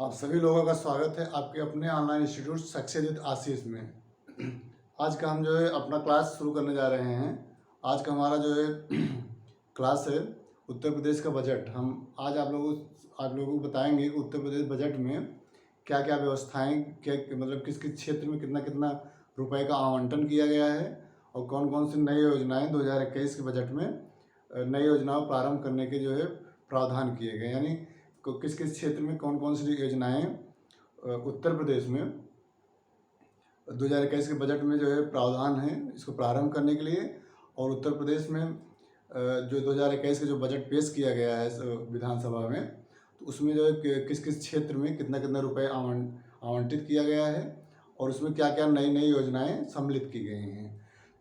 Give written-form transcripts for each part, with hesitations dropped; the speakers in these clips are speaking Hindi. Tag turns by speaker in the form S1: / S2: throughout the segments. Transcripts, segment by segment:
S1: आप सभी लोगों का स्वागत है आपके अपने ऑनलाइन इंस्टीट्यूट सक्सेस विद आशीष में। आज का हम जो है अपना क्लास शुरू करने जा रहे हैं। आज का हमारा जो है क्लास है उत्तर प्रदेश का बजट। हम आज आप लोगों को बताएंगे कि उत्तर प्रदेश बजट में क्या क्या व्यवस्थाएं, क्या मतलब किस किस क्षेत्र में कितना कितना रुपए का आवंटन किया गया है और कौन कौन सी नई योजनाएं 2021 के बजट में नई योजनाओं प्रारंभ करने के जो है प्रावधान किए गए, यानी किस किस क्षेत्र में कौन कौन सी योजनाएं उत्तर प्रदेश में 2021 के बजट में जो है प्रावधान है इसको प्रारंभ करने के लिए। और उत्तर प्रदेश में जो 2021 का जो बजट पेश किया गया है विधानसभा में, तो उसमें जो है किस किस क्षेत्र में कितना कितना रुपए आवंटित किया गया है और उसमें क्या क्या नई नई योजनाएं सम्मिलित की गई हैं।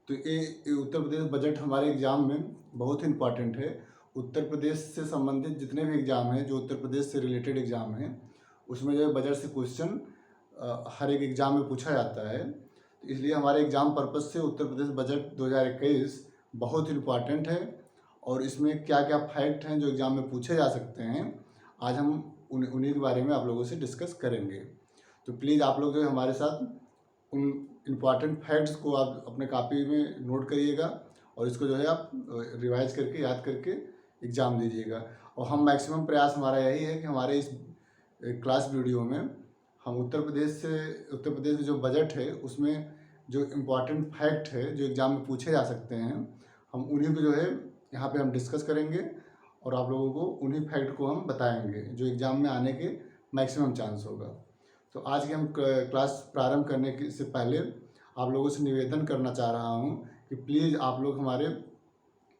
S1: तो ये उत्तर प्रदेश बजट हमारे एग्ज़ाम में बहुत ही इम्पॉर्टेंट है। उत्तर प्रदेश से संबंधित जितने भी एग्ज़ाम हैं, जो उत्तर प्रदेश से रिलेटेड एग्ज़ाम हैं, उसमें जो है बजट से क्वेश्चन हर एक एग्ज़ाम में पूछा जाता है। तो इसलिए हमारे एग्ज़ाम पर्पज़ से उत्तर प्रदेश बजट 2021 बहुत ही इम्पॉर्टेंट है और इसमें क्या क्या फैक्ट हैं जो एग्ज़ाम में पूछे जा सकते हैं, आज हम उन्हीं के बारे में आप लोगों से डिस्कस करेंगे। तो प्लीज़ आप लोग जो है हमारे साथ उन इम्पॉर्टेंट फैक्ट्स को आप अपने कॉपी में नोट करिएगा और इसको जो है आप रिवाइज करके याद करके एग्ज़ाम दीजिएगा। और हम मैक्सिमम प्रयास हमारा यही है कि हमारे इस क्लास वीडियो में हम उत्तर प्रदेश के जो बजट है उसमें जो इम्पॉर्टेंट फैक्ट है जो एग्ज़ाम में पूछे जा सकते हैं, हम उन्हीं को जो है यहाँ पे हम डिस्कस करेंगे और आप लोगों को उन्हीं फैक्ट को हम बताएंगे जो एग्ज़ाम में आने के मैक्सिमम चांस होगा। तो आज की हम क्लास प्रारंभ करने के से पहले आप लोगों से निवेदन करना चाह रहा हूँ कि प्लीज़ आप लोग हमारे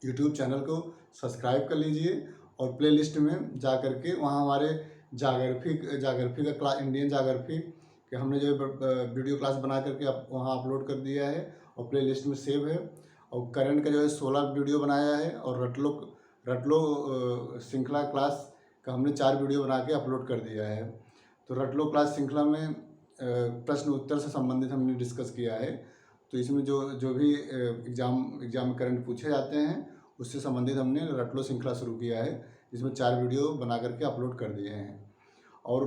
S1: यूट्यूब चैनल को सब्सक्राइब कर लीजिए और प्लेलिस्ट में जा कर के वहाँ हमारे जाग्राफी का क्लास, इंडियन जाग्राफी के हमने जो वीडियो क्लास बना करके वहाँ अपलोड कर दिया है और प्लेलिस्ट में सेव है। और करंट का जो है 16 वीडियो बनाया है और रटलो श्रृंखला क्लास का हमने 4 वीडियो बना के अपलोड कर दिया है। तो रटलो क्लास श्रृंखला में प्रश्न उत्तर से संबंधित हमने डिस्कस किया है। तो इसमें जो भी एग्ज़ाम में करंट पूछे जाते हैं उससे संबंधित हमने रटलो श्रृंखला शुरू किया है, जिसमें 4 वीडियो बना करके अपलोड कर दिए हैं। और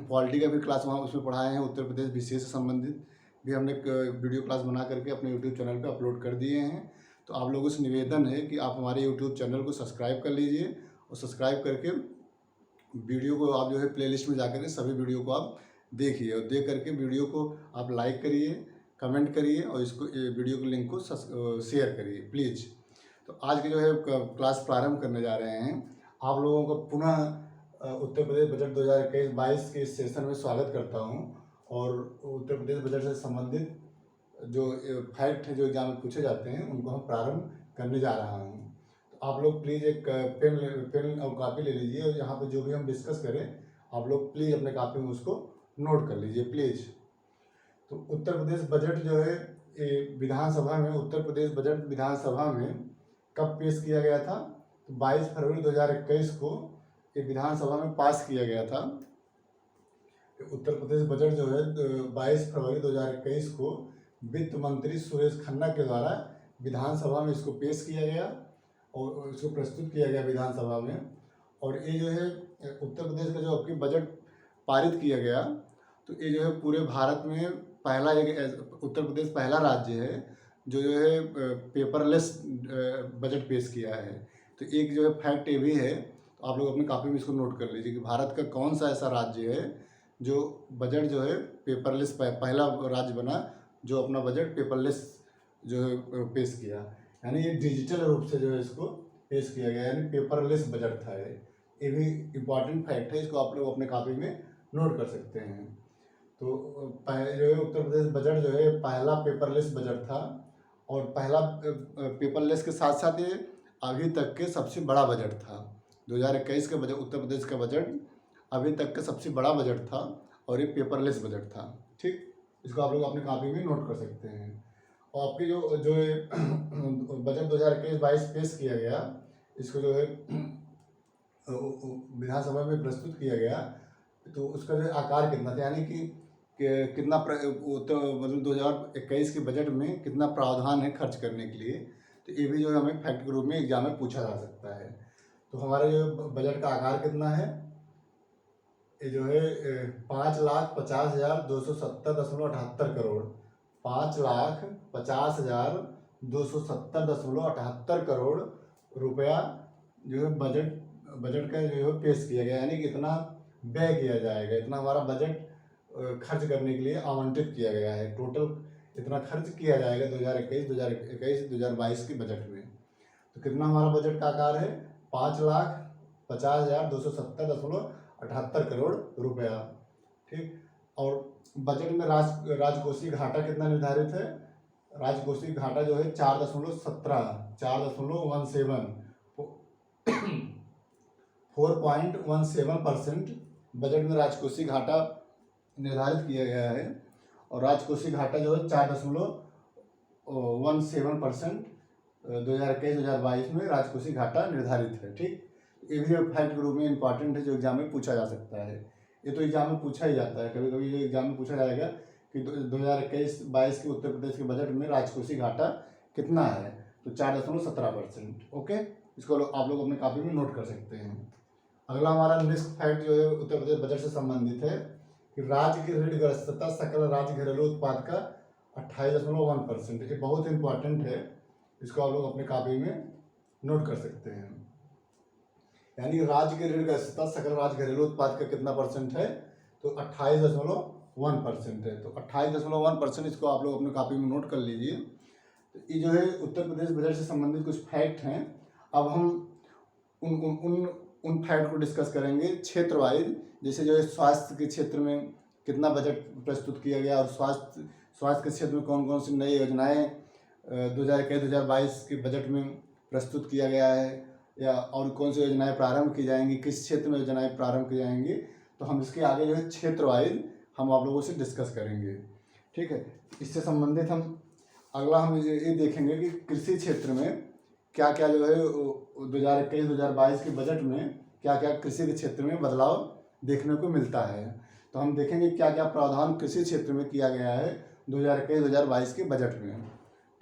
S1: पॉलिटी का भी क्लास वहाँ उसमें पढ़ाए हैं, उत्तर प्रदेश विषय से संबंधित भी हमने वीडियो क्लास बना करके अपने यूट्यूब चैनल पे अपलोड कर दिए हैं। तो आप लोगों से निवेदन है कि आप हमारे यूट्यूब चैनल को सब्सक्राइब कर लीजिए और सब्सक्राइब करके वीडियो को आप जो है प्लेलिस्ट में जाकर के सभी वीडियो को आप देखिए और देख करके वीडियो को आप लाइक करिए, कमेंट करिए और इसको वीडियो के लिंक को शेयर करिए प्लीज़। तो आज के जो है क्लास प्रारंभ करने जा रहे हैं। आप लोगों को पुनः उत्तर प्रदेश बजट 2021-22 के इस सेशन में स्वागत करता हूं और उत्तर प्रदेश बजट से संबंधित जो फैक्ट है जो एग्जाम में पूछे जाते हैं उनको हम प्रारंभ करने जा रहा हूं। तो आप लोग प्लीज़ एक पेन और कॉपी ले लीजिए और यहाँ पे जो भी हम डिस्कस करें आप लोग प्लीज़ अपने कॉपी में उसको नोट कर लीजिए प्लीज़। तो उत्तर प्रदेश बजट जो है विधानसभा में, उत्तर प्रदेश बजट विधानसभा में कब पेश किया गया था? तो 22 फरवरी 2021 को ये विधानसभा में पास किया गया था। उत्तर प्रदेश बजट जो है 22 फरवरी 2021 को वित्त मंत्री सुरेश खन्ना के द्वारा विधानसभा में इसको पेश किया गया और इसको प्रस्तुत किया गया विधानसभा में। और ये जो है उत्तर प्रदेश का जो आपकी बजट पारित किया गया, तो ये जो है पूरे भारत में पहला एक उत्तर प्रदेश पहला राज्य है जो है पेपरलेस बजट पेश किया है। तो एक जो है फैक्ट ये भी है, तो आप लोग अपनी कॉपी में इसको नोट कर लीजिए कि भारत का कौन सा ऐसा राज्य है जो बजट जो है पेपरलेस पहला राज्य बना जो अपना बजट पेपरलेस जो है पेश किया, यानी ये डिजिटल रूप से जो है इसको पेश किया गया, यानी पेपरलेस बजट था। ये भी इम्पॉर्टेंट फैक्ट है, इसको आप लोग अपने कॉपी में नोट कर सकते हैं। तो जो है उत्तर प्रदेश बजट जो है पहला पेपरलेस बजट था और पहला पेपरलेस के साथ साथ ये अभी तक के सबसे बड़ा बजट था। 2021 का बजट, उत्तर प्रदेश का बजट अभी तक का सबसे बड़ा बजट था और ये पेपरलेस बजट था। ठीक, इसको आप लोग अपनी कॉपी में नोट कर सकते हैं। और आपकी जो बजट 2021-22 पेश किया गया, इसको जो है विधानसभा में प्रस्तुत किया गया, तो उसका जो आकार कितना था, यानी कि कितना मतलब 2021 के बजट में कितना प्रावधान है खर्च करने के लिए, तो ये भी जो है हमें फैक्ट के रूप में एग्जाम में पूछा जा सकता है। तो हमारा जो बजट का आकार कितना है, ये जो है 5,50,270.78 करोड़, 5,50,270.78 करोड़ रुपया जो है बजट का जो है पेश किया गया, यानी कि इतना व्यय किया जाएगा, इतना हमारा बजट खर्च करने के लिए आवंटित किया गया है। टोटल इतना खर्च किया जाएगा 2021-2022 के बजट में। तो कितना हमारा बजट का आकार है? 5,50,270.78 करोड़ रुपया। ठीक, और बजट में राजकोषीय घाटा कितना निर्धारित है? राजकोषीय घाटा जो है 4.17% बजट में राजकोषीय घाटा निर्धारित किया गया है। और राजकोषीय घाटा जो है 4.17% 2021-2022 में राजकोषीय घाटा निर्धारित है। ठीक, ये भी फैक्ट के रूप में इंपॉर्टेंट है, जो एग्जाम में पूछा जा सकता है। ये तो एग्जाम में पूछा ही जाता है, कभी कभी ये एग्जाम में पूछा जाएगा कि 2021-22 के उत्तर प्रदेश के बजट में राजकोषीय घाटा कितना है, तो 4.17%। ओके, इसको आप लोग अपने कॉपी में नोट कर सकते हैं। अगला हमारा नेक्स्ट फैक्ट जो है उत्तर प्रदेश बजट से संबंधित है कि राज्य की ऋणग्रस्तता सकल राज्य घरेलू उत्पाद का 28.1%। ये बहुत इंपॉर्टेंट है, इसको आप लोग अपने कॉपी में नोट कर सकते हैं। यानी राज्य की ऋणग्रस्तता सकल राज्य घरेलू उत्पाद का कितना परसेंट है? तो 28.1% है। तो 28.1%, इसको आप लोग अपने कॉपी में नोट कर लीजिए। तो ये जो है उत्तर प्रदेश बजट से संबंधित कुछ फैक्ट हैं। अब हम उन फैक्ट को डिस्कस करेंगे क्षेत्र वाइज। जैसे जो है स्वास्थ्य के क्षेत्र में कितना बजट प्रस्तुत किया गया, और स्वास्थ्य के क्षेत्र में कौन कौन सी नई योजनाएं 2021-2022 के बजट में प्रस्तुत किया गया है, या और कौन सी योजनाएं प्रारंभ की जाएंगी, किस क्षेत्र में योजनाएं प्रारंभ की जाएंगी, तो हम इसके आगे जो है क्षेत्र वाइज हम आप लोगों से डिस्कस करेंगे। ठीक है, इससे संबंधित हम अगला हम ये देखेंगे कि कृषि क्षेत्र में क्या क्या जो है 2021-2022 के बजट में क्या क्या कृषि के क्षेत्र में बदलाव देखने को मिलता है। तो हम देखेंगे क्या क्या प्रावधान कृषि क्षेत्र में किया गया है 2021-2022 के बजट में।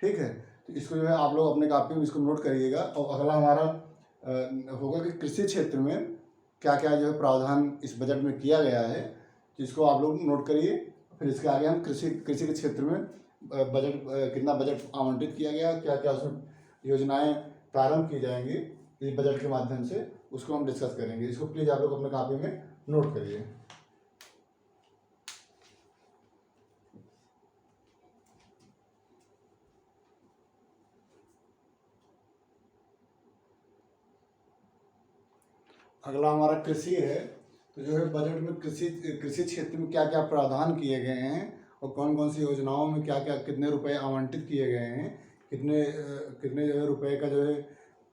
S1: ठीक है, तो इसको जो है आप लोग अपने कॉपी में इसको नोट करिएगा। और अगला हमारा होगा कि कृषि क्षेत्र में क्या क्या जो है प्रावधान इस बजट में किया गया है, तो इसको आप लोग नोट करिए। फिर इसके आगे हम कृषि के क्षेत्र में बजट कितना बजट आवंटित किया गया, क्या क्या उसमें योजनाएं प्रारंभ की जाएंगी इस बजट के माध्यम से, उसको हम डिस्कस करेंगे। इसको प्लीज़ आप लोग अपने कॉपी में नोट करिए। अगला हमारा कृषि है। तो जो है बजट में कृषि क्षेत्र में क्या क्या प्रावधान किए गए हैं, और कौन कौन सी योजनाओं में क्या क्या कितने रुपए आवंटित किए गए हैं, कितने जो है रुपए का जो है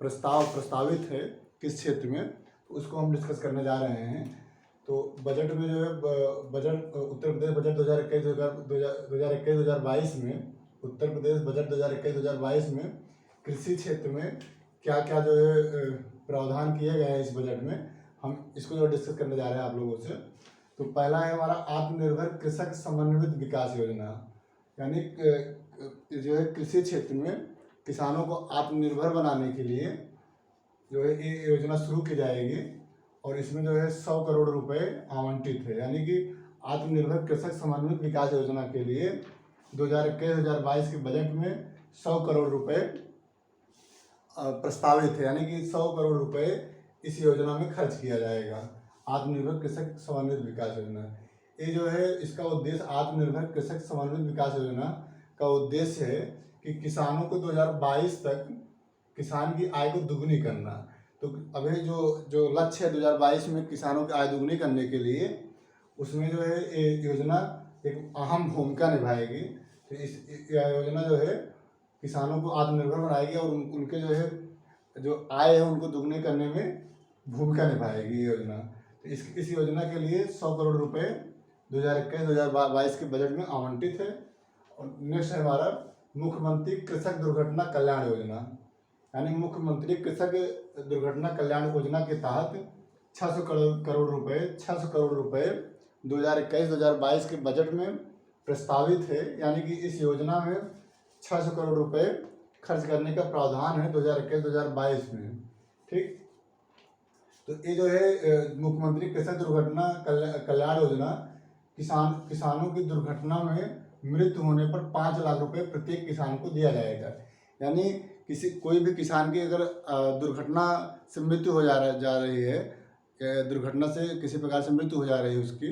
S1: प्रस्तावित है किस क्षेत्र में, तो उसको हम डिस्कस करने जा रहे हैं। तो बजट में जो है बजट उत्तर प्रदेश बजट 2021-2022 में उत्तर प्रदेश बजट 2021-2022 में कृषि क्षेत्र में क्या क्या जो है प्रावधान किए गए हैं इस बजट में, हम इसको जो डिस्कस करने जा रहे हैं आप लोगों से। तो पहला है हमारा आत्मनिर्भर कृषक समन्वित विकास योजना। यानी जो है कृषि क्षेत्र में किसानों को आत्मनिर्भर बनाने के लिए जो है ये योजना शुरू की जाएगी, और इसमें जो है 100 करोड़ रुपए आवंटित है। यानी कि आत्मनिर्भर कृषक समन्वित विकास योजना के लिए 2021-2022 के बजट में 100 करोड़ रुपए प्रस्तावित है। यानी कि 100 करोड़ रुपए इस योजना में खर्च किया जाएगा, आत्मनिर्भर कृषक समन्वित विकास योजना। ये जो है इसका उद्देश्य, आत्मनिर्भर कृषक समन्वित विकास योजना का उद्देश्य है कि किसानों को 2022 तक किसान की आय को दुगनी करना। तो अभी जो लक्ष्य है 2022 में किसानों की आय दुगनी करने के लिए, उसमें जो है ये योजना एक अहम भूमिका निभाएगी। तो इस योजना जो है किसानों को आत्मनिर्भर बनाएगी, और उनके जो है जो आय है उनको दुगने करने में भूमिका निभाएगी ये योजना। तो इस योजना के लिए 100 करोड़ रुपए 2021-2022 के बजट में आवंटित है। और नेक्स्ट है हमारा मुख्यमंत्री कृषक दुर्घटना कल्याण योजना। यानी मुख्यमंत्री कृषक दुर्घटना कल्याण योजना के तहत 600 करोड़ रुपए 2021-2022 के बजट में प्रस्तावित है। यानी कि इस योजना में 600 करोड़ रुपए खर्च करने का प्रावधान है 2021-2022 में। ठीक, तो ये जो है मुख्यमंत्री कृषक दुर्घटना कल्याण योजना, किसानों की दुर्घटना में मृत्यु होने पर 5 लाख रुपए प्रत्येक किसान को दिया जाएगा। यानी कोई भी किसान की अगर दुर्घटना से मृत्यु हो जा रही है, दुर्घटना से किसी प्रकार से मृत्यु हो जा रही है उसकी,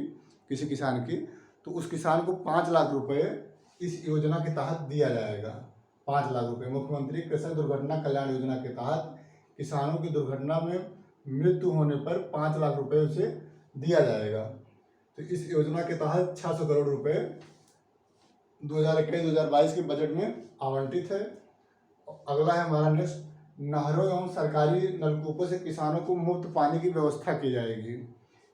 S1: किसी किसान की, तो उस किसान को 5 लाख रुपए इस योजना के तहत दिया जाएगा। 5 लाख रुपए मुख्यमंत्री कृषक दुर्घटना कल्याण योजना के तहत किसानों की दुर्घटना में मृत्यु होने पर 5 लाख रुपए उसे दिया जाएगा। तो इस योजना के तहत 600 करोड़ रुपए 2021-2022 के बजट में आवंटित है। अगला है हमारा नेक्स्ट, नहरों एवं सरकारी नलकूपों से किसानों को मुफ्त पानी की व्यवस्था की जाएगी।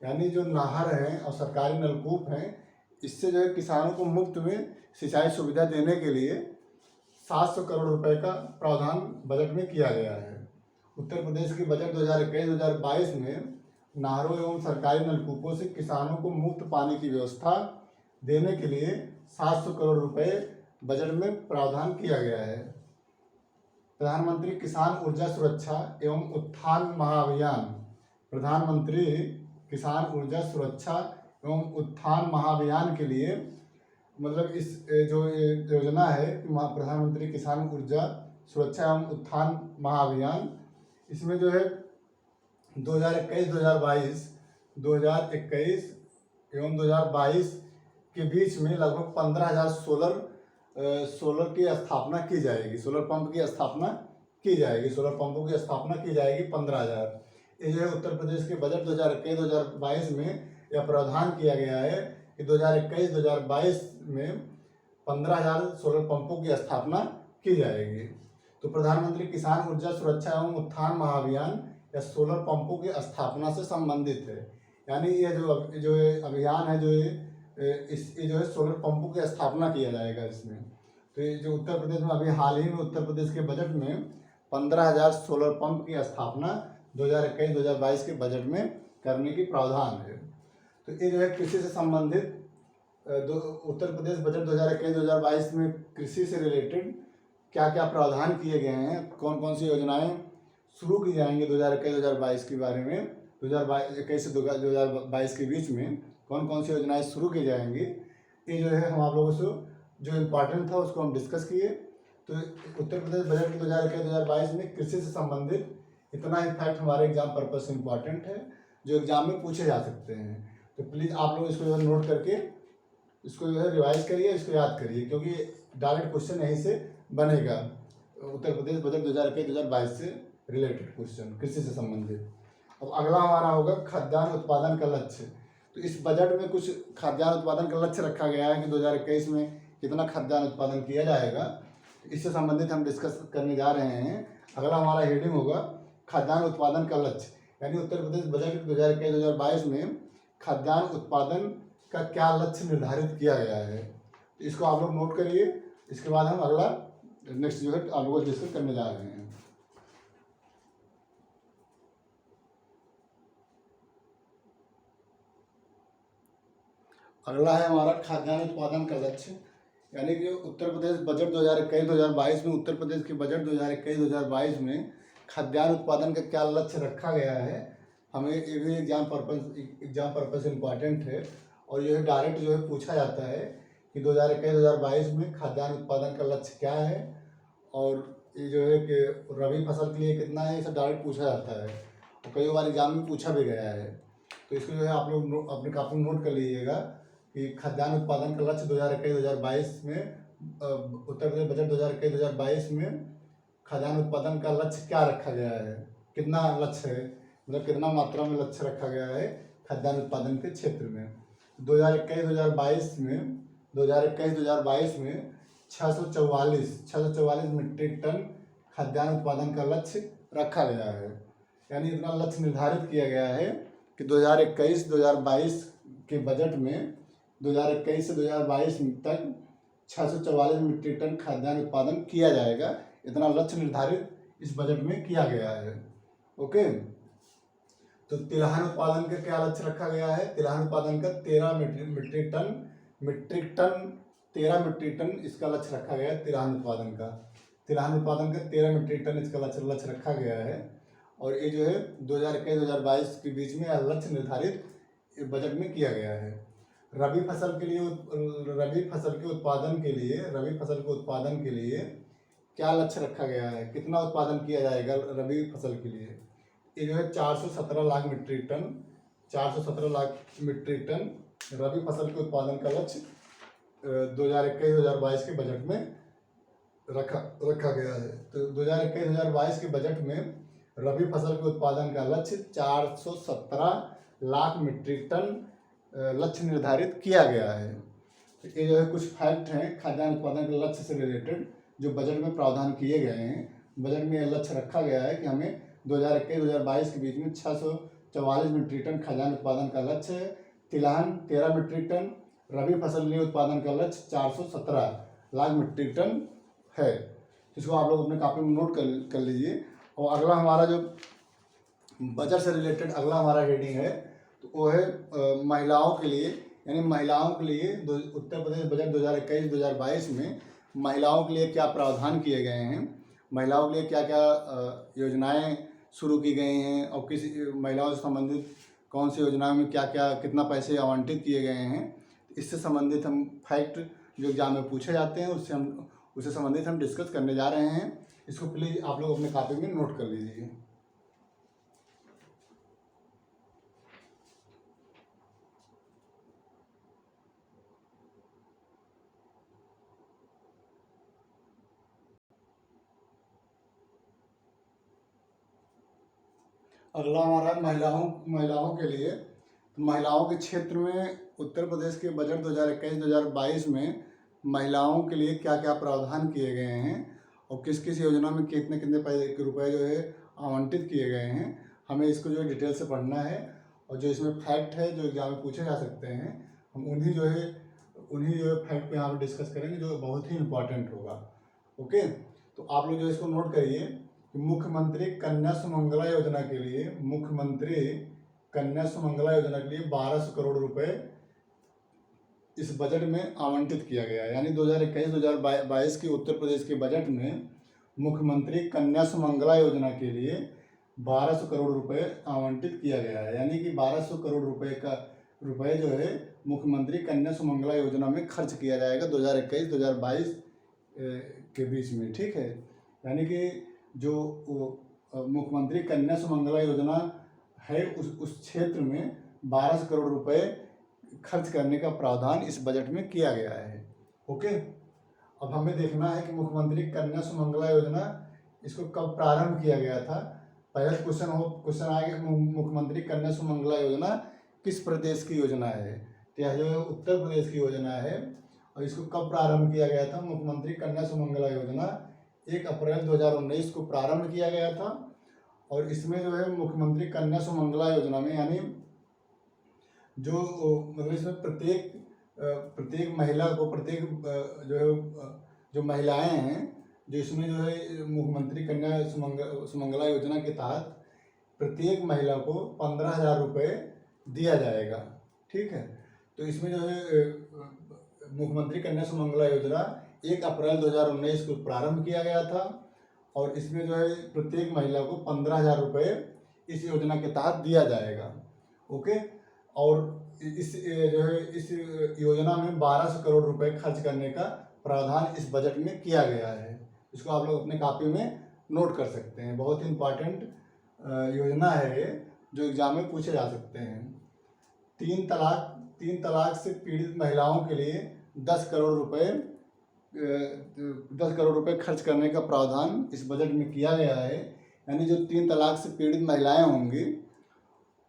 S1: यानी जो नहर हैं और सरकारी नलकूप हैं, इससे जो है किसानों को मुफ्त में सिंचाई सुविधा देने के लिए 700 करोड़ रुपए का प्रावधान बजट में किया गया है। उत्तर प्रदेश के बजट 2021-2022 में नहरों एवं सरकारी नलकूपों से किसानों को मुफ्त पानी की व्यवस्था देने के लिए 700 करोड़ रुपए बजट में प्रावधान किया गया है। प्रधानमंत्री किसान ऊर्जा सुरक्षा एवं उत्थान महाअभियान, प्रधानमंत्री किसान ऊर्जा सुरक्षा एवं उत्थान महाअभियान के लिए, मतलब इस जो योजना है प्रधानमंत्री किसान ऊर्जा सुरक्षा एवं उत्थान महाअभियान, इसमें जो है 2021 एवं 2022 के बीच में लगभग 15,000 सोलर की स्थापना की जाएगी, सोलर पंप की स्थापना की जाएगी, सोलर पंपों की स्थापना की जाएगी 15,000। ये जो है उत्तर प्रदेश के बजट 2021-2022 में यह प्रावधान किया गया है कि 2021-2022 में 15,000 सोलर पंपों की स्थापना की जाएगी। तो प्रधानमंत्री किसान ऊर्जा सुरक्षा एवं उत्थान महाअभियान या सोलर पंपों की स्थापना से संबंधित है। यानी ये जो अभियान है, ये जो है सोलर पंपों की स्थापना किया जाएगा इसमें। तो ये जो उत्तर प्रदेश में अभी हाल ही में उत्तर प्रदेश के बजट में 15,000 सोलर पंप की स्थापना 2021-2022 के बजट में करने की प्रावधान है। तो ये जो है कृषि से संबंधित उत्तर प्रदेश बजट 2021-2022 में कृषि से रिलेटेड क्या क्या प्रावधान किए गए हैं, कौन कौन सी योजनाएं शुरू की जाएंगी 2021-2022 के बारे में, 2021 से 2022 के बीच में कौन कौन सी योजनाएं शुरू की जाएंगी, ये जो है हम आप लोगों से जो इम्पोर्टेंट था उसको हम डिस्कस किए। तो उत्तर प्रदेश बजट 2021-2022 में कृषि से संबंधित इतना ही फैक्ट हमारे एग्जाम पर्पज से इम्पॉर्टेंट है, जो एग्जाम में पूछे जा सकते हैं। तो प्लीज़ आप लोग इसको जो है नोट करके इसको जो है रिवाइज करिए, इसको याद करिए, क्योंकि डायरेक्ट क्वेश्चन यहीं से बनेगा। उत्तर प्रदेश बजट 2021-2022 से रिलेटेड क्वेश्चन कृषि से संबंधित। अब अगला हमारा होगा खाद्यान्न उत्पादन का लक्ष्य। तो इस बजट में कुछ खाद्यान्न उत्पादन का लक्ष्य रखा गया है कि 2021 में कितना खाद्यान्न उत्पादन किया जाएगा, इससे संबंधित हम डिस्कस करने जा रहे हैं। अगला हमारा हेडिंग होगा खाद्यान्न उत्पादन का लक्ष्य। यानी उत्तर प्रदेश बजट 2021-2022 में खाद्यान्न उत्पादन का क्या लक्ष्य निर्धारित किया गया है, तो इसको आप लोग नोट करिए। इसके बाद हम अगला नेक्स्ट जो है आप लोगों को डिस्कस करने जा रहे हैं। अगला है हमारा खाद्यान्न उत्पादन का लक्ष्य। यानी कि उत्तर प्रदेश बजट 2021-2022 में उत्तर प्रदेश के बजट 2021-2022 में खाद्यान्न उत्पादन का क्या लक्ष्य रखा गया है, हमें ये भी एग्जाम पर्पज से इम्पॉर्टेंट है। और ये डायरेक्ट जो है पूछा जाता है कि 2021-2022 में खाद्यान्न उत्पादन का लक्ष्य क्या है, और ये जो है कि रबी फसल के लिए कितना है, ये सब डायरेक्ट पूछा जाता है और कई बार एग्जाम में पूछा भी गया है। तो इसको जो है आप लोग अपने कापी में नोट कर लीजिएगा कि खाद्यान्न उत्पादन का लक्ष्य 2021-2022 में उत्तर प्रदेश बजट 2021-2022 में खाद्यान्न उत्पादन का लक्ष्य क्या रखा गया है, कितना लक्ष्य है, मतलब कितना मात्रा में लक्ष्य रखा गया है खाद्यान्न उत्पादन के क्षेत्र में। 2021-2022 में 644 मीट्रिक टन खाद्यान्न उत्पादन का लक्ष्य रखा गया है। यानी इतना लक्ष्य निर्धारित किया गया है कि 2021-2022 के बजट में 2021 से 2022 तक 644 मीट्रिक टन खाद्यान्न उत्पादन किया जाएगा। इतना लक्ष्य निर्धारित इस बजट में किया गया है। ओके, तो तिलहन उत्पादन का क्या लक्ष्य रखा गया है, तिलहन उत्पादन का 13 मीट्रिक टन इसका लक्ष्य रखा गया है। तिलहन उत्पादन का 13 मीट्रिक टन इसका लक्ष्य रखा गया है। और ये जो है 2021-2022 के बीच में यह लक्ष्य निर्धारित बजट में किया गया है। रबी फसल के उत्पादन के लिए क्या लक्ष्य रखा गया है, कितना उत्पादन किया जाएगा रबी फसल के लिए? ये जो है 417 लाख मीट्रिक टन रबी फसल के उत्पादन का लक्ष्य 2021-2022 के बजट में रखा गया है। तो 2021-2022 के बजट में रबी फसल के उत्पादन का लक्ष्य 417 लाख मीट्रिक टन लक्ष्य निर्धारित किया गया है। तो ये जो है कुछ फैक्ट हैं खाद्यान्न उत्पादन के लक्ष्य से रिलेटेड जो बजट में प्रावधान किए गए हैं। बजट में यह लक्ष्य रखा गया है कि हमें 2021-2022 के बीच में 644 मीट्रिक टन खाद्यान्न उत्पादन का लक्ष्य है। तिलहन 13 मीट्रिक टन, रबी फसल उत्पादन का लक्ष्य 417 लाख मीट्रिक टन है। इसको आप लोग अपने कॉपी में नोट कर लीजिए। और अगला हमारा जो बजट से रिलेटेड अगला हमारा हेडिंग है तो वो है महिलाओं के लिए, यानी महिलाओं के लिए उत्तर प्रदेश बजट 2021-2022 में महिलाओं के लिए क्या प्रावधान किए गए हैं, महिलाओं के लिए क्या क्या योजनाएं शुरू की गई हैं और किस महिलाओं से संबंधित कौन सी योजनाओं में क्या क्या कितना पैसे आवंटित किए गए हैं, इससे संबंधित हम फैक्ट जो एग्जाम में पूछे जाते हैं उससे संबंधित हम डिस्कस करने जा रहे हैं। इसको प्लीज़ आप लोग अपने कॉपी में नोट कर लीजिए। अगला हमारा महिलाओं के लिए। तो महिलाओं के क्षेत्र में उत्तर प्रदेश के बजट 2021-2022 में महिलाओं के लिए क्या क्या प्रावधान किए गए हैं और किस किस योजना में कितने कितने रुपए जो है आवंटित किए गए हैं, हमें इसको जो है डिटेल से पढ़ना है। और जो इसमें फैक्ट है जो एग्जाम में पूछे जा सकते हैं, हम उन्हीं जो है फैक्ट पे यहाँ पर डिस्कस करेंगे जो बहुत ही इम्पोर्टेंट होगा। ओके, तो आप लोग जो इसको नोट करिए कि मुख्यमंत्री कन्या सुमंगला योजना के लिए 1200 करोड़ रुपए इस बजट में आवंटित किया गया है। यानी 2021-2022 के उत्तर प्रदेश के बजट में मुख्यमंत्री कन्या सुमंगला योजना के लिए 1200 करोड़ रुपए आवंटित किया गया है। यानी कि 1200 करोड़ रुपए जो है मुख्यमंत्री कन्या सुमंगला योजना में खर्च किया जाएगा 2021-2022 के बीच में। ठीक है, यानी कि जो मुख्यमंत्री कन्या सुमंगला योजना है उस क्षेत्र में 1200 करोड़ रुपए खर्च करने का प्रावधान इस बजट में किया गया है। ओके, अब हमें देखना है कि मुख्यमंत्री कन्या सुमंगला योजना इसको कब प्रारंभ किया गया था। पहला क्वेश्चन आएगा मुख्यमंत्री कन्या सुमंगला योजना किस प्रदेश की योजना है, तो यह जो है उत्तर प्रदेश की योजना है। और इसको कब प्रारंभ किया गया था? मुख्यमंत्री कन्या सुमंगला योजना 1 अप्रैल 2019 को प्रारंभ किया गया था। और इसमें जो है मुख्यमंत्री कन्या सुमंगला योजना में यानी जो मतलब इसमें प्रत्येक महिला को जो महिलाएं हैं जो इसमें जो है मुख्यमंत्री कन्या सुमंगला योजना के तहत प्रत्येक महिला को 15,000 रुपये दिया जाएगा। ठीक है, तो इसमें जो है मुख्यमंत्री कन्या सुमंगला योजना 1 अप्रैल 2019 को प्रारंभ किया गया था। और इसमें जो है प्रत्येक महिला को 15,000 रुपये इस योजना के तहत दिया जाएगा। ओके, और इस योजना में 1200 करोड़ रुपए खर्च करने का प्रावधान इस बजट में किया गया है। इसको आप लोग अपने कॉपी में नोट कर सकते हैं। बहुत ही इम्पॉर्टेंट योजना है जो एग्जाम में पूछे जा सकते हैं। 3 तलाक से पीड़ित महिलाओं के लिए 10 करोड़ रुपए खर्च करने का प्रावधान इस बजट में किया गया है। यानी जो 3 तलाक से पीड़ित महिलाएं होंगी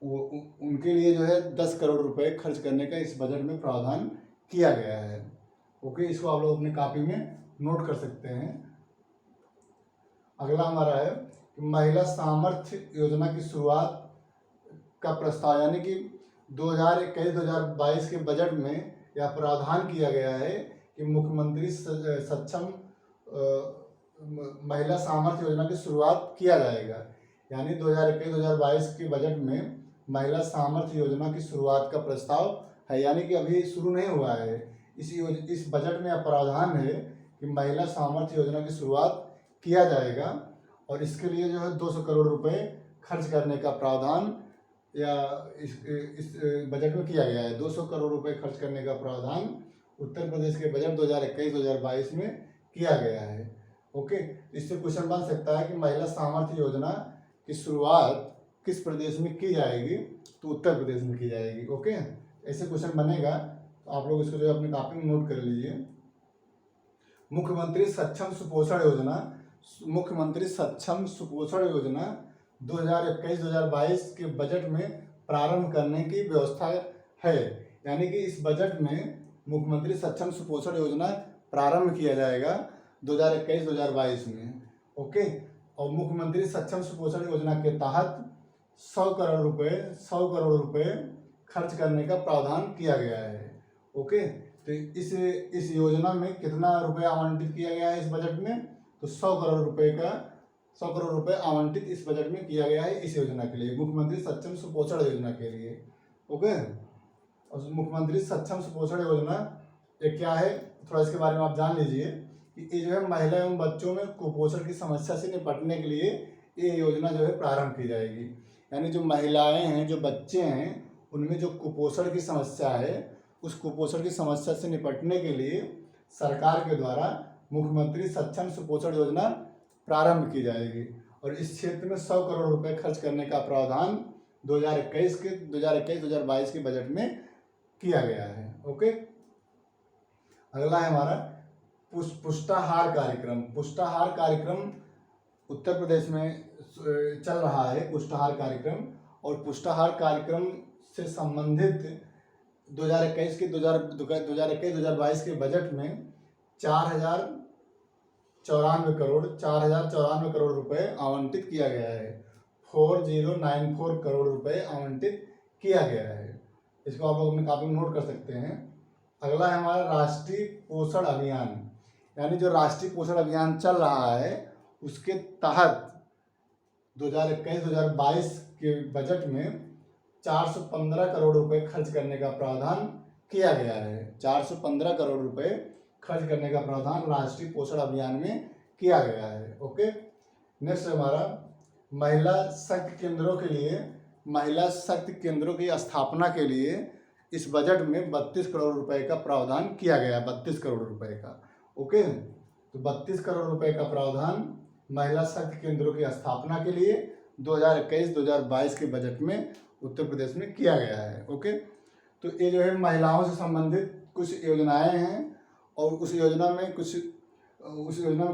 S1: वो उनके लिए जो है 10 करोड़ रुपए खर्च करने का इस बजट में प्रावधान किया गया है। ओके, इसको आप लोग अपनी कॉपी में नोट कर सकते हैं। अगला हमारा है कि महिला सामर्थ्य योजना की शुरुआत का प्रस्ताव, यानी कि 2021-2022 के बजट में यह प्रावधान किया गया है कि मुख्यमंत्री सक्षम महिला सामर्थ्य योजना की शुरुआत किया जाएगा। यानी 2021-2022 के बजट में महिला सामर्थ्य योजना की शुरुआत का प्रस्ताव है, यानी कि अभी शुरू नहीं हुआ है। इस बजट में प्रावधान है कि महिला सामर्थ्य योजना की शुरुआत किया जाएगा और इसके लिए जो है 200 करोड़ रुपए खर्च करने का प्रावधान या इस बजट में किया गया है। 200 करोड़ रुपए खर्च करने का प्रावधान उत्तर प्रदेश के बजट 2021-2022 में किया गया है। ओके, इससे क्वेश्चन बन सकता है कि महिला सामर्थ्य योजना की शुरुआत किस प्रदेश में की जाएगी, तो उत्तर प्रदेश में की जाएगी। ओके, ऐसे क्वेश्चन बनेगा, तो आप लोग इसको जो है अपनी कॉपी में नोट कर लीजिए। मुख्यमंत्री सक्षम सुपोषण योजना, मुख्यमंत्री सक्षम सुपोषण योजना 2021-2022 के बजट में प्रारंभ करने की व्यवस्था है। यानी कि इस बजट में मुख्यमंत्री सक्षम सुपोषण योजना प्रारंभ किया जाएगा 2021-2022 में। ओके, और मुख्यमंत्री सक्षम सुपोषण योजना के तहत 100 करोड़ रुपए खर्च करने का प्रावधान किया गया है। ओके, तो इस योजना में कितना रुपया आवंटित किया गया है इस बजट में, तो 100 करोड़ रुपए आवंटित इस बजट में किया गया है इस योजना के लिए, मुख्यमंत्री सक्षम सुपोषण योजना के लिए। ओके, और मुख्यमंत्री सक्षम सुपोषण योजना ये क्या है, थोड़ा इसके बारे में आप जान लीजिए कि ये जो है महिला एवं बच्चों में कुपोषण की समस्या से निपटने के लिए ये योजना जो है प्रारंभ की जाएगी। यानी जो महिलाएं हैं, जो बच्चे हैं, उनमें जो कुपोषण की समस्या है, उस कुपोषण की समस्या से निपटने के लिए सरकार के द्वारा मुख्यमंत्री सक्षम सुपोषण योजना प्रारंभ की जाएगी। और इस क्षेत्र में 100 करोड़ रुपए खर्च करने का प्रावधान 2021-2022 के बजट में किया गया है। ओके, अगला है हमारा पुष्टाहार कार्यक्रम। पुष्टाहार कार्यक्रम उत्तर प्रदेश में चल रहा है, पुष्टाहार कार्यक्रम। और पुष्टाहार कार्यक्रम से संबंधित 2021-2022 के बजट में 4,094 करोड़ रुपए आवंटित किया गया है। 4094 करोड़ रुपए आवंटित किया गया है। इसको आप लोग अपने कॉपी में नोट कर सकते हैं। अगला है हमारा राष्ट्रीय पोषण अभियान। यानी जो राष्ट्रीय पोषण अभियान चल रहा है, उसके तहत 2021-2022 के बजट में 415 करोड़ रुपए खर्च करने का प्रावधान किया गया है। 415 करोड़ रुपए खर्च करने का प्रावधान राष्ट्रीय पोषण अभियान में किया गया है। ओके, नेक्स्ट हमारा महिला शक्ति केंद्रों के लिए, महिला शक्ति केंद्रों की स्थापना के लिए इस बजट में 32 करोड़ रुपए का प्रावधान किया गया, 32 करोड़ रुपए का। ओके, तो 32 करोड़ रुपए का प्रावधान महिला शक्ति केंद्रों की स्थापना के लिए 2021-2022 के बजट में उत्तर प्रदेश में किया गया है। ओके, तो ये जो है महिलाओं से संबंधित कुछ योजनाएं हैं, और उस योजना में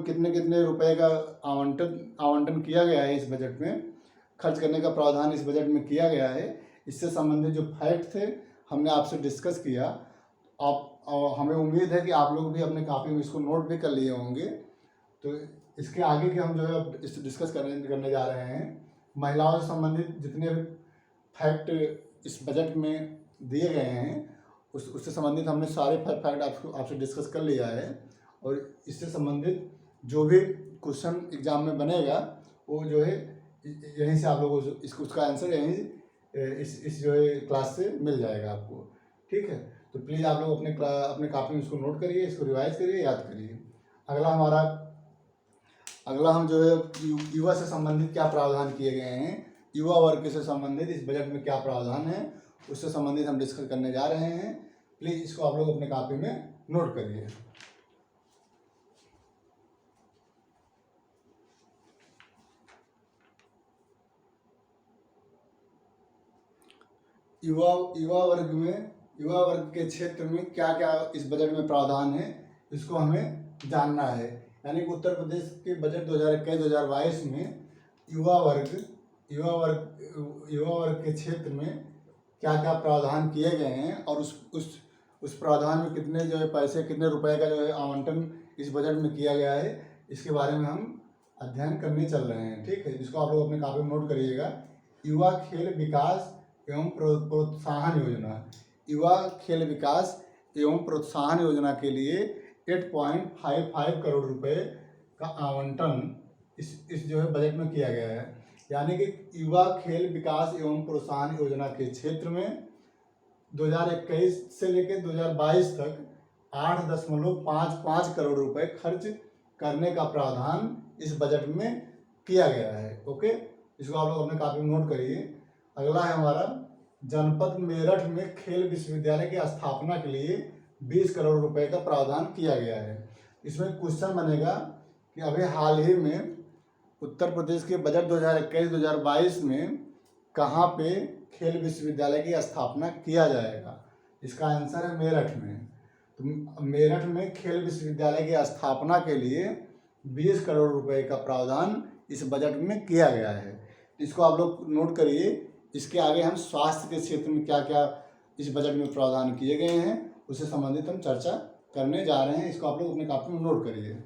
S1: कितने कितने रुपए का आवंटन किया गया है इस बजट में, खर्च करने का प्रावधान इस बजट में किया गया है। इससे संबंधित जो फैक्ट थे हमने आपसे डिस्कस किया। हमें उम्मीद है कि आप लोग भी अपने कॉपी में इसको नोट भी कर लिए होंगे। तो इसके आगे के हम जो है इस डिस्कस करने जा रहे हैं। महिलाओं से संबंधित जितने भी फैक्ट इस बजट में दिए गए हैं, उससे संबंधित हमने सारे फैक्ट आपसे डिस्कस कर लिया है। और इससे संबंधित जो भी क्वेश्चन एग्जाम में बनेगा, वो जो है यहीं से आप लोगों को उसका आंसर यहीं इस जो है क्लास से मिल जाएगा आपको। ठीक है, तो प्लीज़ आप लोग अपने कॉपी में इसको नोट करिए, इसको रिवाइज करिए, याद करिए। अगला हम जो है युवा से संबंधित क्या प्रावधान किए गए हैं, युवा वर्ग से संबंधित इस बजट में क्या प्रावधान है, उससे संबंधित हम डिस्कस करने जा रहे हैं। प्लीज़ इसको आप लोग अपने कॉपी में नोट करिए। युवा वर्ग के क्षेत्र में क्या क्या इस बजट में प्रावधान है, इसको हमें जानना है। यानी कि उत्तर प्रदेश के बजट 2021-2022 में युवा वर्ग के क्षेत्र में क्या क्या प्रावधान किए गए हैं, और उस प्रावधान में कितने जो है पैसे, कितने रुपए का जो है आवंटन इस बजट में किया गया है, इसके बारे में हम अध्ययन करने चल रहे हैं। ठीक है, जिसको आप लोग अपने कॉपी में नोट करिएगा। युवा खेल विकास एवं प्रोत्साहन योजना, युवा खेल विकास एवं प्रोत्साहन योजना के लिए 8.55 करोड़ रुपए का आवंटन इस जो है बजट में किया गया है। यानी कि युवा खेल विकास एवं प्रोत्साहन योजना के क्षेत्र में 2021 से लेकर 2022 तक 8.55 करोड़ रुपए खर्च करने का प्रावधान इस बजट में किया गया है। ओके, इसको आप लोग अपने कॉपी में नोट करिए। अगला है हमारा, जनपद मेरठ में खेल विश्वविद्यालय की स्थापना के लिए 20 करोड़ रुपए का प्रावधान किया गया है। इसमें क्वेश्चन बनेगा कि अभी हाल ही में उत्तर प्रदेश के बजट 2021-2022 में कहाँ पे खेल विश्वविद्यालय की स्थापना किया जाएगा। इसका आंसर है मेरठ में। तो मेरठ में खेल विश्वविद्यालय की स्थापना के लिए 20 करोड़ रुपए का प्रावधान इस बजट में किया गया है। इसको आप लोग नोट करिए। इसके आगे हम स्वास्थ्य के क्षेत्र में क्या क्या इस बजट में प्रावधान किए गए हैं उससे संबंधित हम चर्चा करने जा रहे हैं। इसको आप लोग अपने कॉपी में नोट करिए।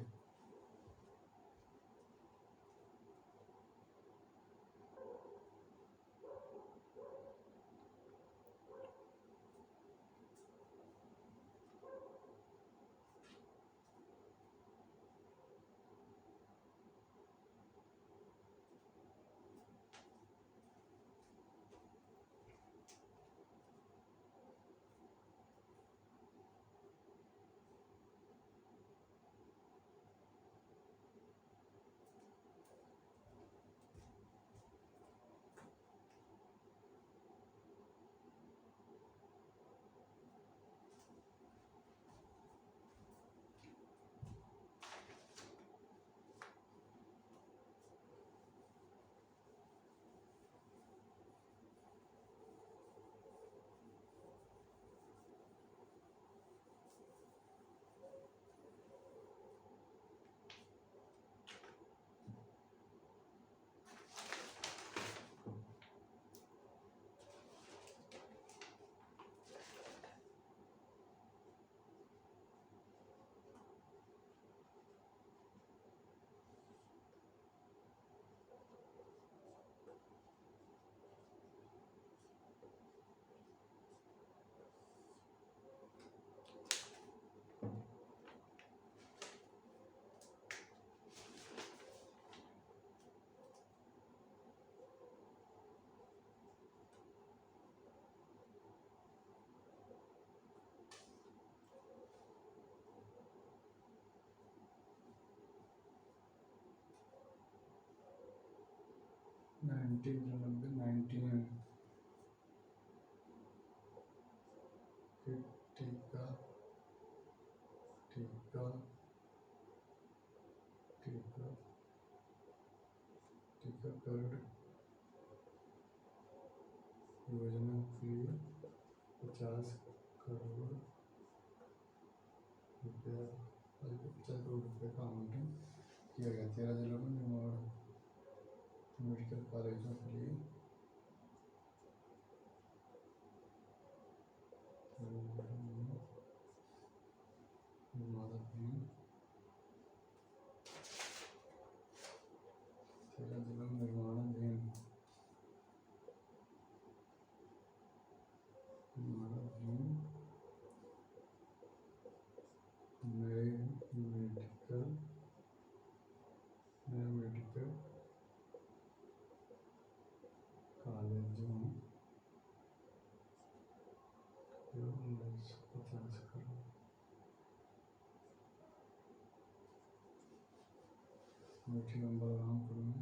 S1: टीका टीका टीका टीकाकरण योजना के लिए 50 करोड़ रुपया 50 करोड़ रुपये का आवंटन किया गया। 13 जिलों में निर्माण मेडिकल कॉलेजों के लिए मेडिकल कॉलेजों 1950 करोड़। मीठी बलरामपुर में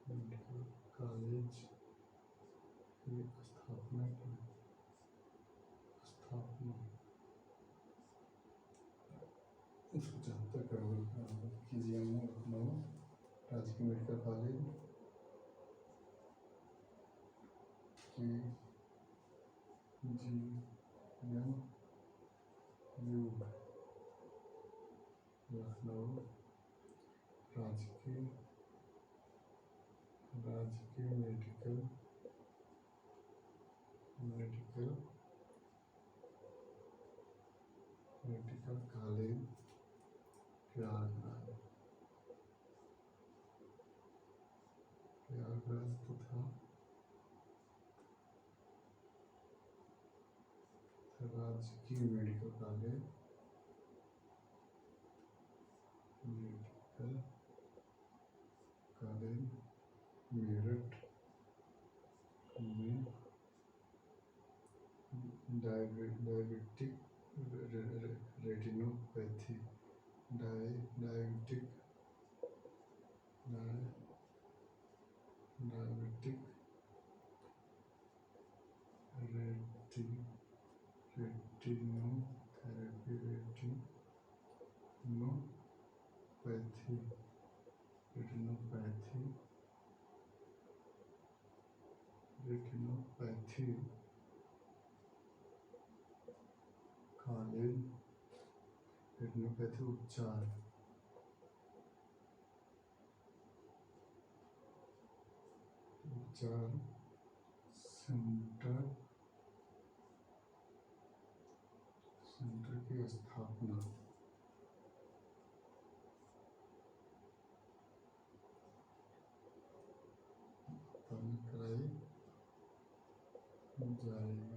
S1: मेडिकल कॉलेज की स्थापना 75 करोड़ KGM में लखनऊ राजकीय मेडिकल कॉलेज KGM लखनऊ राजकीय मेडिकल कॉलेज प्रयागराज तथा राजकीय मेडिकल कॉलेज मेरठ में diabetic retinopathy diabetic diabetic retinotherapy retinopathy कालीन रेटिनोपैथी उपचार सेंटर की स्थापना कराई जाएगी।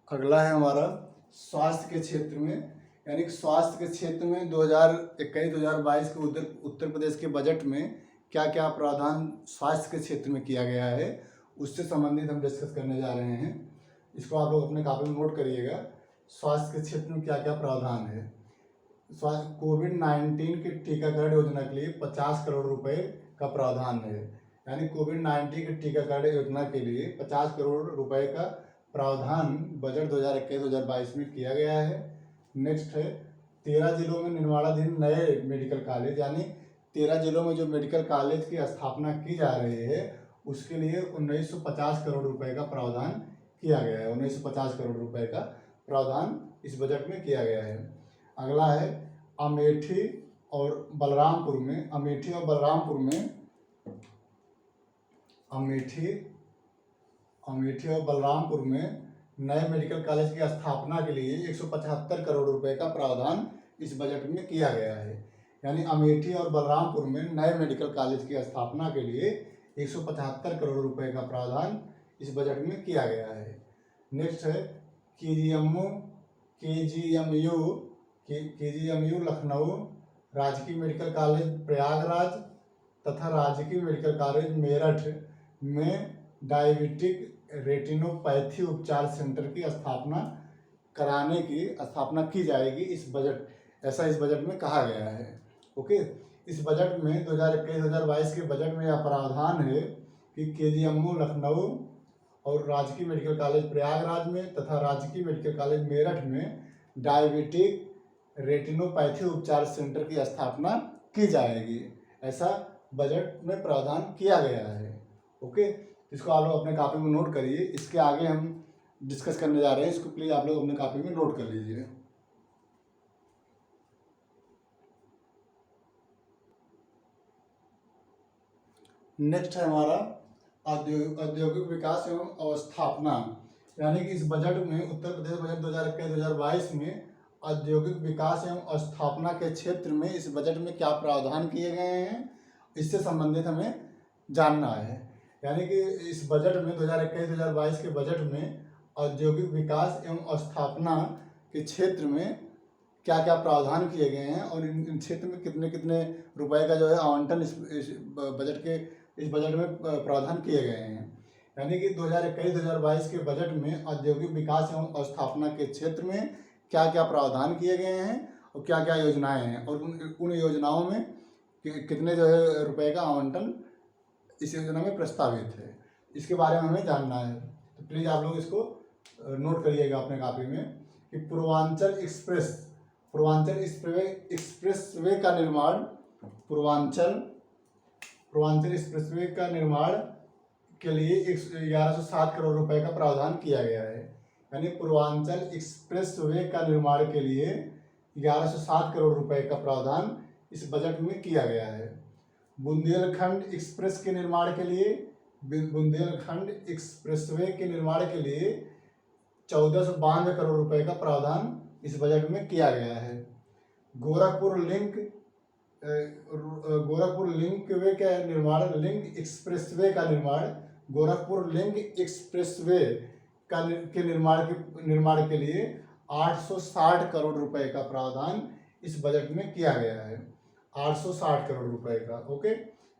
S1: अगला है हमारा स्वास्थ्य के क्षेत्र में, यानी कि स्वास्थ्य के क्षेत्र में 2021-2022 के उत्तर प्रदेश के बजट में क्या क्या प्रावधान स्वास्थ्य के क्षेत्र में किया गया है, उससे संबंधित हम डिस्कस करने जा रहे हैं। इसको आप लोग अपने कॉपी में नोट करिएगा। स्वास्थ्य के क्षेत्र में क्या क्या प्रावधान है। कोविड-19 के टीकाकरण योजना के लिए 50 करोड़ रुपए का प्रावधान है, यानी कोविड-19 के टीकाकरण योजना के लिए 50 करोड़ रुपए का प्रावधान बजट 2021-2022 में किया गया है। नेक्स्ट है 13 जिलों में निर्माणाधीन नए मेडिकल कॉलेज, यानी 13 जिलों में जो मेडिकल कॉलेज की स्थापना की जा रही है उसके लिए 1950 करोड़ रुपए का प्रावधान किया गया है। 1950 करोड़ रुपए का प्रावधान इस बजट में किया गया है। अगला है अमेठी और बलरामपुर में नए मेडिकल कॉलेज की स्थापना के लिए 175 करोड़ रुपए का प्रावधान इस बजट में किया गया है। यानी अमेठी और बलरामपुर में नए मेडिकल कॉलेज की स्थापना के लिए 175 करोड़ रुपए का प्रावधान इस बजट में किया गया है। नेक्स्ट है केजीएमयू लखनऊ, राजकीय मेडिकल कॉलेज प्रयागराज तथा राजकीय मेडिकल कॉलेज मेरठ में डायबिटिक रेटिनोपैथी उपचार सेंटर की स्थापना की जाएगी इस बजट में कहा गया है। ओके, इस बजट में 2021-2022 के बजट में यह प्रावधान है कि केजीएमयू लखनऊ और राजकीय मेडिकल कॉलेज प्रयागराज में तथा राजकीय मेडिकल कॉलेज मेरठ में डायबिटिक रेटिनोपैथी उपचार सेंटर की स्थापना की जाएगी, ऐसा बजट में प्रावधान किया गया है। ओके, इसको आप लोग अपने कॉपी में नोट करिए। इसके आगे हम डिस्कस करने जा रहे हैं, इसको प्लीज़ आप लोग अपने कॉपी में नोट कर लीजिए। नेक्स्ट है हमारा औद्योगिक विकास एवं अवस्थापना, यानी कि इस बजट में उत्तर प्रदेश बजट 2021-2022 में औद्योगिक विकास एवं अवस्थापना के क्षेत्र में इस बजट में क्या प्रावधान किए गए हैं, इससे संबंधित हमें जानना है। यानी कि इस बजट में 2021-2022 के बजट में औद्योगिक विकास एवं अवस्थापना के क्षेत्र में क्या क्या प्रावधान किए गए हैं और इन क्षेत्र में कितने कितने रुपए का जो है आवंटन इस बजट में प्रावधान किए गए हैं। यानी कि 2021-2022 के बजट में औद्योगिक विकास एवं अवस्थापना के क्षेत्र में क्या क्या प्रावधान किए गए हैं और क्या क्या योजनाएं हैं और उन योजनाओं में कितने जो है रुपए का आवंटन इस योजना में प्रस्तावित है, इसके बारे में हमें जानना है। तो प्लीज़ आप लोग इसको नोट करिएगा अपने कॉपी में कि पूर्वांचल एक्सप्रेसवे का निर्माण के लिए 1107 करोड़ रुपए का प्रावधान किया गया है। यानी पूर्वांचल एक्सप्रेसवे का निर्माण के लिए 1107 करोड़ रुपए का प्रावधान इस बजट में किया गया है। बुंदेलखंड एक्सप्रेस के निर्माण के लिए, बुंदेलखंड एक्सप्रेसवे के निर्माण के लिए 1492 करोड़ रुपए का प्रावधान इस बजट में किया गया है। गोरखपुर लिंक वे का निर्माण, लिंक एक्सप्रेसवे का निर्माण, गोरखपुर लिंक एक्सप्रेसवे के निर्माण के लिए 860 करोड़ रुपए का प्रावधान इस बजट में किया गया है। 860 करोड़ रुपए का। ओके,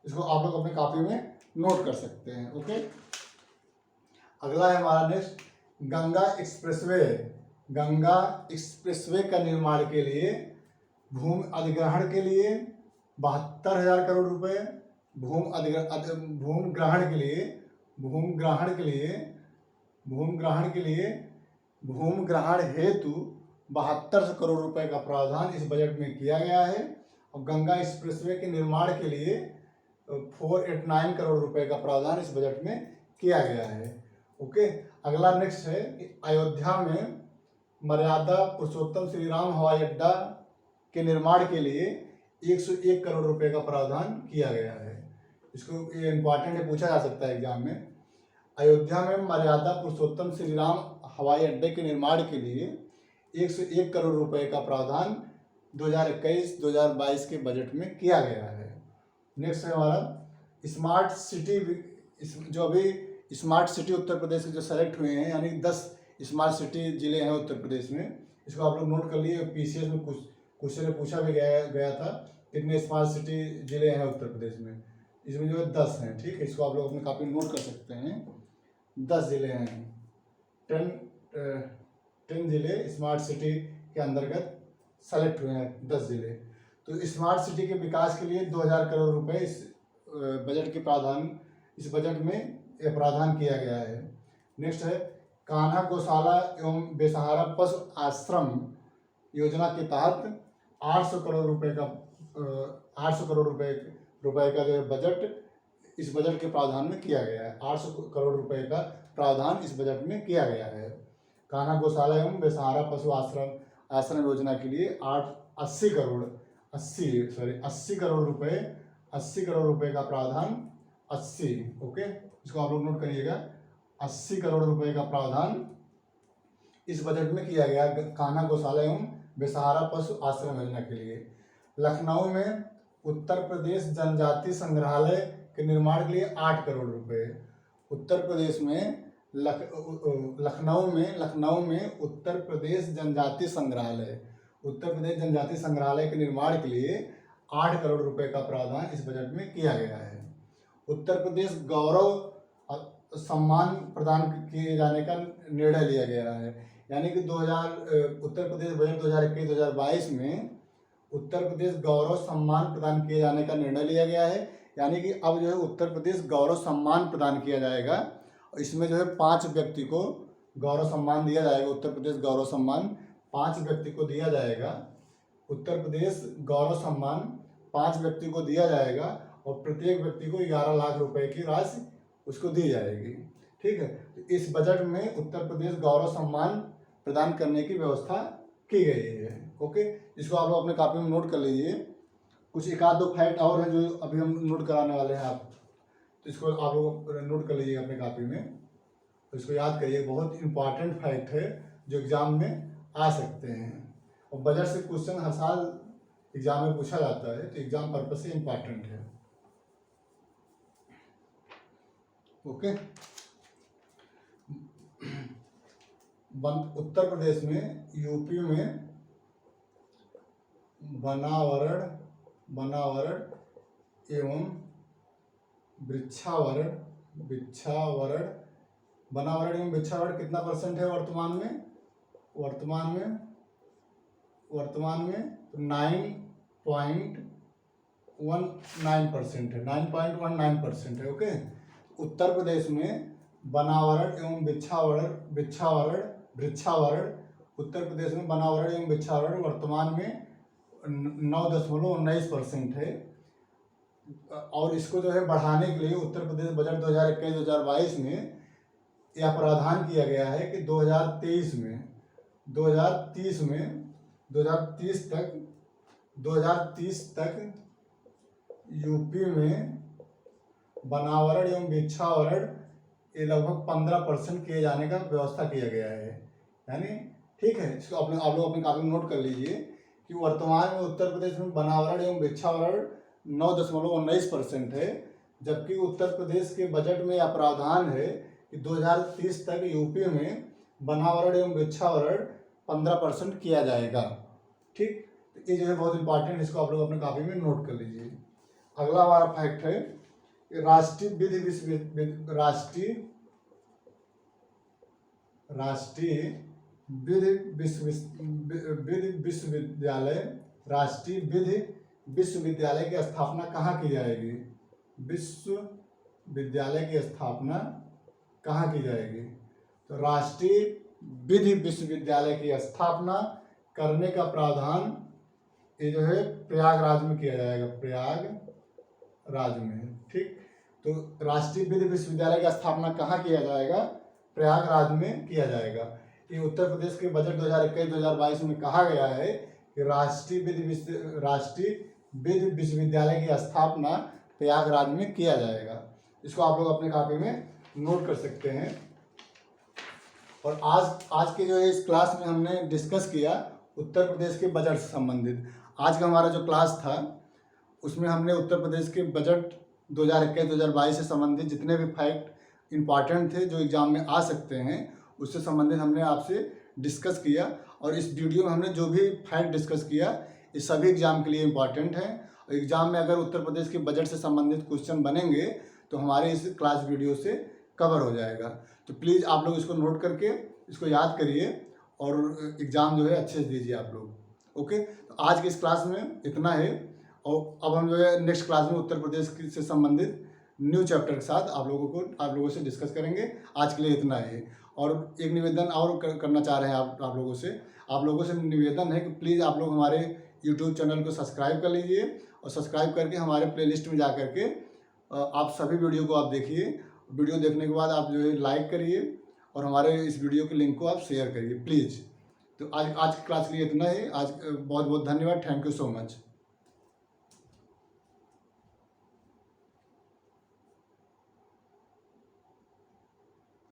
S1: इसको आप लोग अपने कॉपी में नोट कर सकते हैं। ओके, अगला है हमारा next, Ganga expressway. Ganga expressway का निर्माण के लिए भूमि अधिग्रहण के लिए 72,000 करोड़ रुपए, भूमि ग्रहण हेतु 72 करोड़ रुपए का प्रावधान इस बजट में किया गया है। और गंगा एक्सप्रेसवे के निर्माण के लिए 489 करोड़ रुपए का प्रावधान इस बजट में किया गया है। ओके, अगला नेक्स्ट है कि अयोध्या में मर्यादा पुरुषोत्तम श्री राम हवाई अड्डा के निर्माण के लिए 101 करोड़ रुपए का प्रावधान किया गया है। इसको ये इम्पॉर्टेंट है, पूछा जा सकता है एग्जाम में। अयोध्या में मर्यादा पुरुषोत्तम श्री राम हवाई अड्डे के निर्माण के लिए 101 करोड़ रुपए का प्रावधान 2021-2022 के बजट में किया गया है। नेक्स्ट है हमारा स्मार्ट सिटी। जो अभी स्मार्ट सिटी उत्तर प्रदेश के जो सेलेक्ट हुए हैं, यानी 10 स्मार्ट सिटी जिले हैं उत्तर प्रदेश में, इसको आप लोग नोट कर लिए। पीसीएस में कुछ क्वेश्चन पूछा भी गया था, कितने स्मार्ट सिटी जिले हैं उत्तर प्रदेश में। इसमें जो है 10 हैं। ठीक है, इसको आप लोग अपने कॉपी में नोट कर सकते हैं। 10 जिले हैं, 10 जिले स्मार्ट सिटी के अंतर्गत सेलेक्ट हुए हैं, 10 जिले। तो स्मार्ट सिटी के विकास के लिए 2000 करोड़ रुपए इस बजट में प्रावधान किया गया है। नेक्स्ट है कान्हा गौशाला एवं बेसहारा पशु आश्रम योजना के तहत 800 करोड़ रुपए का जो है बजट इस बजट के प्रावधान में किया गया है। 800 करोड़ रुपए का प्रावधान इस बजट में किया गया है। कान्हा गौशाला एवं बेसहारा पशु आश्रम योजना के लिए 80 करोड़ रुपए का प्रावधान 80। ओके, इसको आप लोग नोट करिएगा। 80 करोड़ रुपए का प्रावधान इस बजट में किया गया कान्हा गौशाला एवं बेसहारा पशु आश्रम योजना के लिए। लखनऊ में उत्तर प्रदेश जनजाति संग्रहालय के निर्माण के लिए 8 करोड़ रुपए। उत्तर प्रदेश में लखनऊ में उत्तर प्रदेश जनजाति संग्रहालय के निर्माण के लिए 8 करोड़ रुपए का प्रावधान इस बजट में किया गया है। उत्तर प्रदेश गौरव सम्मान प्रदान किए जाने का निर्णय लिया गया है। यानी कि उत्तर प्रदेश बजट 2021-2022 में उत्तर प्रदेश गौरव सम्मान प्रदान किए जाने का निर्णय लिया गया है। यानी कि अब जो है उत्तर प्रदेश गौरव सम्मान प्रदान किया जाएगा। इसमें जो है 5 व्यक्ति को गौरव सम्मान दिया जाएगा। उत्तर प्रदेश गौरव सम्मान 5 व्यक्ति को दिया जाएगा। उत्तर प्रदेश गौरव सम्मान 5 व्यक्ति को दिया जाएगा और प्रत्येक व्यक्ति को 11 लाख रुपए की राशि उसको दी जाएगी। ठीक है, तो इस बजट में उत्तर प्रदेश गौरव सम्मान प्रदान करने की व्यवस्था की गई है। ओके, इसको आप लोग अपने कॉपी में नोट कर लीजिए। कुछ एक आध 2 फैक्ट और हैं जो अभी हम नोट कराने वाले हैं आप, तो इसको आप लोग नोट कर लीजिए अपने कॉपी में। तो इसको याद करिए, बहुत इंपॉर्टेंट फैक्ट है जो एग्जाम में आ सकते हैं। और बजट से क्वेश्चन हर साल एग्जाम में पूछा जाता है, तो एग्जाम पर्पज से इम्पॉर्टेंट है। ओके, उत्तर प्रदेश में, यूपी में बनावरण एवं वृक्षावरण कितना परसेंट है वर्तमान में? वर्तमान में 9.19% है। 9.19% है। ओके, उत्तर प्रदेश में बनावरण एवं वृक्षावरण उत्तर प्रदेश में बनावरण एवं वृक्षावरण वर्तमान में 9.19% है। और इसको जो है बढ़ाने के लिए उत्तर प्रदेश बजट 2021-2022 में यह प्रावधान किया गया है कि 2030 तक 2030 तक यूपी में वनावरण एवं वृक्षावरण ये लगभग 15% किए जाने का व्यवस्था किया गया है। यानी ठीक है, इसको आप लोग अपनी कॉपी में नोट कर लीजिए कि वर्तमान में उत्तर प्रदेश में वनावरण एवं वृक्षावरण 9.19% है, जबकि उत्तर प्रदेश के बजट में यह प्रावधान है कि 2030 तक यूपी में वनावरण एवं वृक्षावरण 15% किया जाएगा। ठीक, तो ये जो है बहुत इंपॉर्टेंट, इसको आप लोग अपने कॉपी में नोट कर लीजिए। अगला हमारा फैक्ट है राष्ट्रीय विश्वविद्यालय की स्थापना कहाँ की जाएगी? विश्वविद्यालय की स्थापना कहाँ की जाएगी? तो राष्ट्रीय विधि विश्वविद्यालय की स्थापना करने का प्रावधान ये जो है प्रयागराज में किया जाएगा, प्रयागराज में। ठीक, तो राष्ट्रीय विधि विश्वविद्यालय की स्थापना कहाँ किया जाएगा? प्रयागराज में किया जाएगा। ये उत्तर प्रदेश के बजट 2021-2022 में कहा गया है कि राष्ट्रीय विधि विश्वविद्यालय की स्थापना प्रयागराज में किया जाएगा। इसको आप लोग अपने कॉपी में नोट कर सकते हैं। और आज के जो है इस क्लास में हमने डिस्कस किया उत्तर प्रदेश के बजट से संबंधित। आज का हमारा जो क्लास था उसमें हमने उत्तर प्रदेश के बजट 2021-2022 से संबंधित जितने भी फैक्ट इम्पॉर्टेंट थे जो एग्ज़ाम में आ सकते हैं उससे संबंधित हमने आपसे डिस्कस किया। और इस वीडियो में हमने जो भी फैक्ट डिस्कस किया ये सभी एग्ज़ाम के लिए इम्पॉर्टेंट हैं। और एग्ज़ाम में अगर उत्तर प्रदेश के बजट से संबंधित क्वेश्चन बनेंगे तो हमारे इस क्लास वीडियो से कवर हो जाएगा। तो प्लीज़ आप लोग इसको नोट करके इसको याद करिए और एग्ज़ाम जो है अच्छे से दीजिए आप लोग। ओके, तो आज की इस क्लास में इतना है। और अब हम जो है नेक्स्ट क्लास में उत्तर प्रदेश से संबंधित न्यू चैप्टर के साथ आप लोगों से डिस्कस करेंगे। आज के लिए इतना है। और एक निवेदन और करना चाह रहे हैं आप लोगों से निवेदन है कि प्लीज़ आप लोग हमारे यूट्यूब चैनल को सब्सक्राइब कर लीजिए और सब्सक्राइब करके हमारे प्लेलिस्ट में जा करके आप सभी वीडियो को आप देखिए। वीडियो देखने के बाद आप जो है लाइक करिए और हमारे इस वीडियो के लिंक को आप शेयर करिए प्लीज़। तो आज की क्लास के लिए इतना ही। आज बहुत बहुत धन्यवाद। Thank you so much.